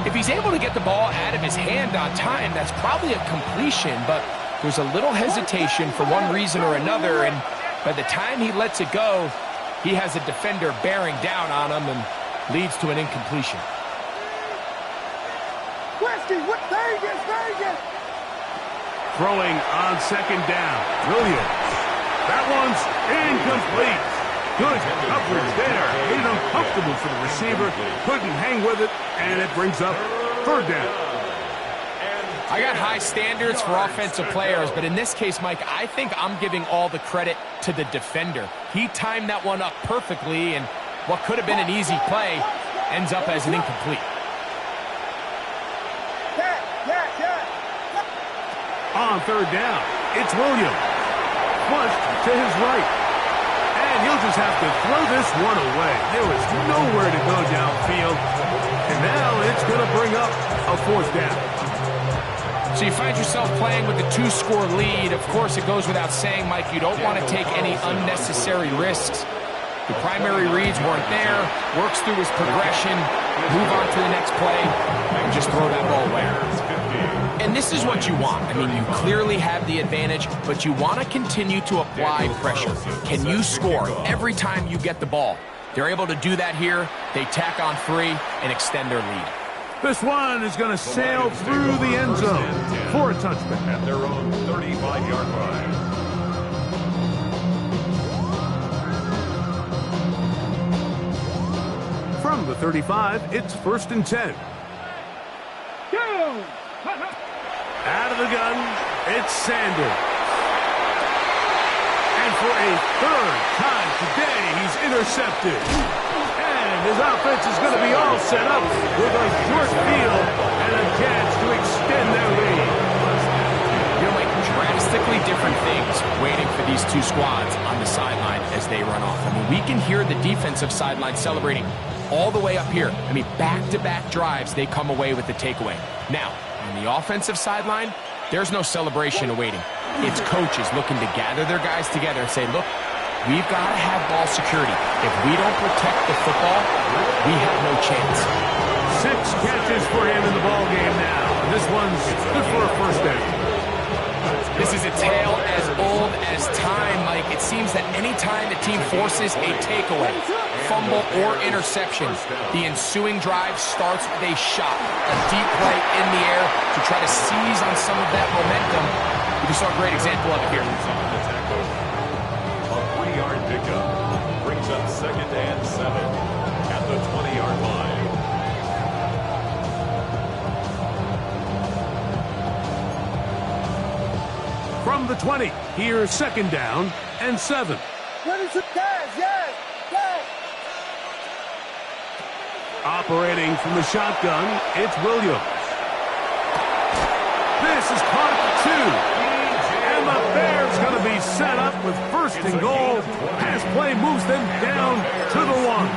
If he's able to get the ball out of his hand on time, that's probably a completion, but there's a little hesitation for one reason or another, and by the time he lets it go, he has a defender bearing down on him and leads to an incompletion. Throwing on second down. Williams. That one's incomplete. Good coverage there. Made it uncomfortable for the receiver. Couldn't hang with it, and it brings up third down. I got high standards for offensive players, but in this case, Mike, I think I'm giving all the credit to the defender. He timed that one up perfectly, and what could have been an easy play ends up as an incomplete. On third down, it's Williams. Flushed to his right. And he'll just have to throw this one away. There was nowhere to go downfield. And now it's going to bring up a fourth down. So you find yourself playing with a 2-score lead. Of course, it goes without saying, Mike, you don't want to take any unnecessary risks. The primary reads weren't there. Works through his progression. Move on to the next play. And just throw that ball away. And this is what you want. I mean, you clearly have the advantage, but you want to continue to apply pressure. Can you score every time you get the ball? They're able to do that here. They tack on 3 and extend their lead. This one is going to sail through the end zone for a touchback. At their own 35-yard line. From the 35, it's 1st and 10. Go! Out of the gun, it's Sanders. And for a third time today, he's intercepted. And his offense is going to be all set up with a short field and a chance to extend their lead. You're like drastically different things waiting for these two squads on the sideline as they run off. I mean, we can hear the defensive sideline celebrating all the way up here. I mean, back-to-back drives, they come away with the takeaway. Now, on the offensive sideline, there's no celebration awaiting. It's coaches looking to gather their guys together and say, look, we've got to have ball security. If we don't protect the football, we have no chance. 6 catches for him in the ball game now. This one's good for a first down. This is a tale as old as time, Mike. It seems that any time the team forces a takeaway, fumble, or interception, the ensuing drive starts with a shot, a deep play in the air to try to seize on some of that momentum. We just saw a great example of it here. A 3-yard pickup brings up 2nd and 7 at the 20-yard line. From the 20, here's 2nd down and 7. Operating from the shotgun, it's Williams. This is caught at 2. And the Bears going to be set up with 1st and goal. Pass play moves them down to the 1.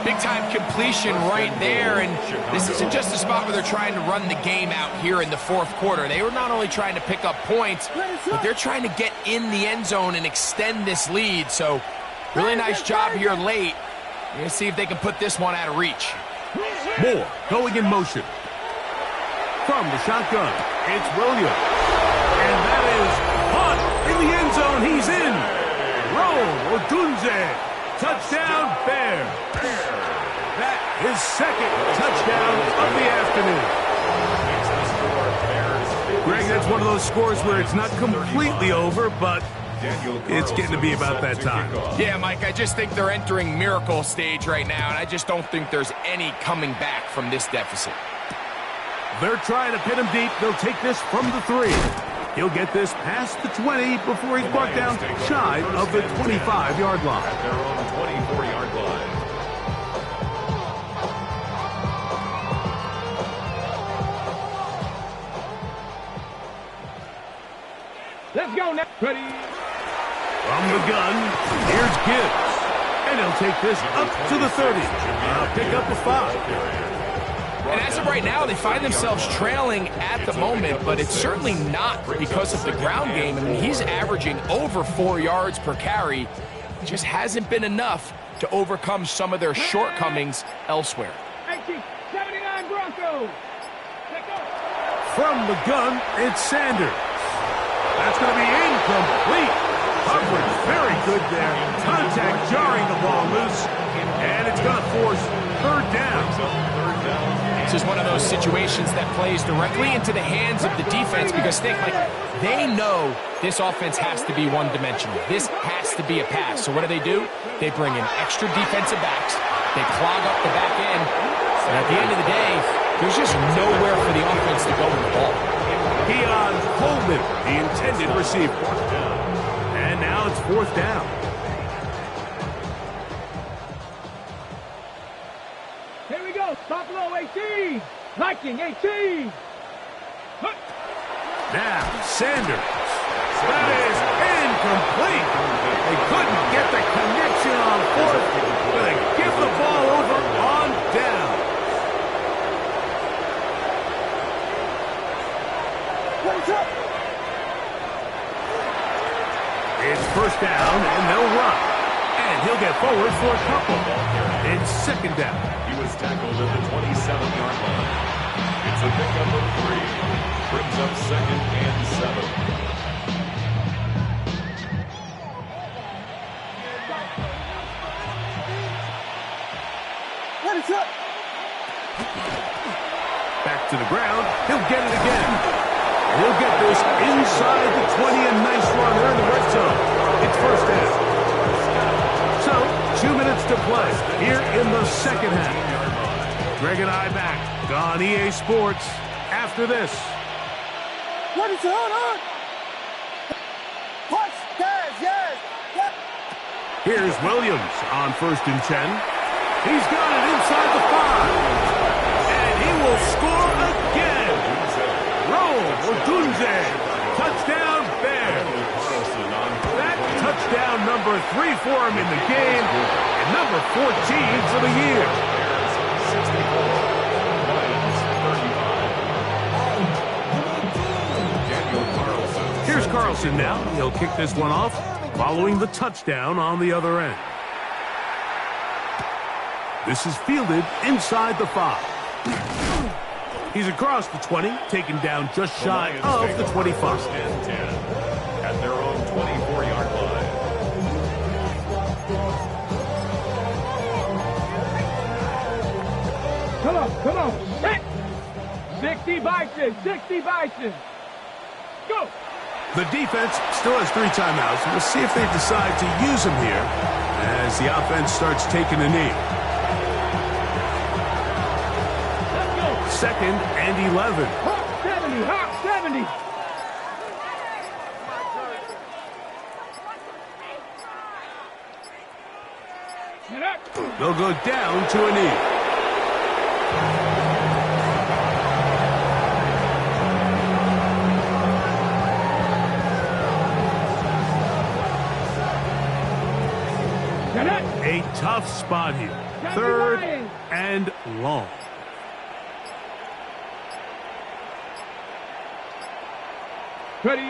Big-time completion right there, and this isn't just a spot where they're trying to run the game out here in the 4th quarter. They were not only trying to pick up points, but they're trying to get in the end zone and extend this lead. So, really nice job here late. We're going to see if they can put this one out of reach. Moore going in motion. From the shotgun, it's Williams. And that is caught in the end zone. He's in. Rome Odunze. Touchdown, Bear. That is 2nd touchdown of the afternoon. Greg, that's one of those scores where it's not completely over, but it's getting to be about that time. Yeah, Mike, I just think they're entering miracle stage right now, and I just don't think there's any coming back from this deficit. They're trying to pin him deep. They'll take this from the 3. He'll get this past the 20 before he's brought down shy of the 25-yard line. At their own 24-yard line. Let's go now. Ready. From the gun, here's Gibbs. And he'll take this up to the 30. Pick up a 5. And as of right now, they find themselves trailing at the moment, but it's certainly not because of the ground game. I mean, he's averaging over 4 yards per carry. Just hasn't been enough to overcome some of their shortcomings elsewhere. 79 Broncos. From the gun, it's Sanders. That's going to be incomplete. Coverage very good there. Contact jarring the ball loose. And it's going to force third down. This is one of those situations that plays directly into the hands of the defense because they know this offense has to be one-dimensional. This has to be a pass. So what do? They bring in extra defensive backs. They clog up the back end. And at the end of the day, there's just nowhere for the offense to go with the ball. Keon Coleman, the intended receiver. And now it's fourth down. Here we go. Buffalo 18. Viking 18. Now, Sanders. That is incomplete. They couldn't get the connection on fourth, but they give the ball over on down. It's first down, and they'll run. And he'll get forward for a couple. It's second down. He was tackled at the 27-yard line. It's a pickup of 3. Brings up second and 7. Back to the ground. He'll get it again. He'll get this inside the 20, a nice run there in the red zone. It's first down. So, 2 minutes to play here in the second half. Greg and I back on EA Sports after this. What is going on? Push, yes. Here's Williams on 1st and 10. He's got it inside the 5. And he will score again. Odunze. Touchdown, Bears. That touchdown number 3 for him in the game, and number 14 for the year. Here's Carlson now. He'll kick this one off, following the touchdown on the other end. This is fielded inside the 5. He's across the 20, taken down just shy of the 25. First and 10 at their own 24-yard line. Come on. Set. 60 Bison. Go. The defense still has 3 timeouts. We'll see if they decide to use them here as the offense starts taking a knee. Second and 11. Hawk 70. They'll go down to a knee. A tough spot here. 3rd and long. Ready.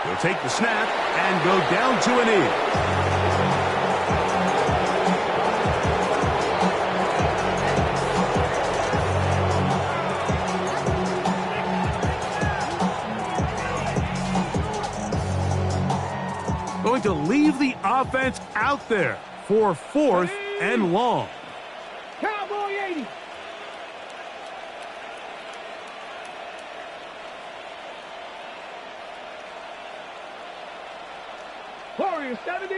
He'll take the snap and go down to a knee. Going to leave the offense out there for 4th and long. Cowboy 80. Warrior 70.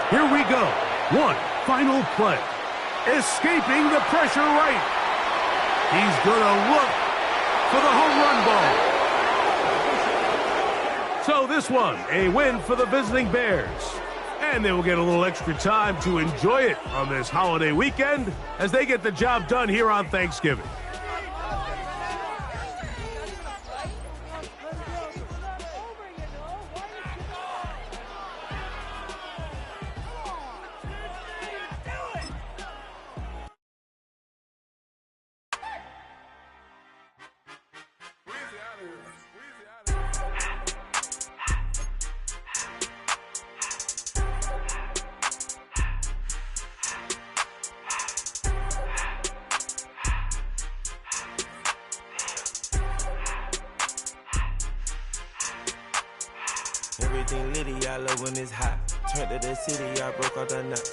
Here we go. One final play. Escaping the pressure right. He's going to look for the home run ball. So this one, a win for the visiting Bears. And they will get a little extra time to enjoy it on this holiday weekend as they get the job done here on Thanksgiving. Everything litty, I love when it's hot. Turned to the city, I broke all the knot.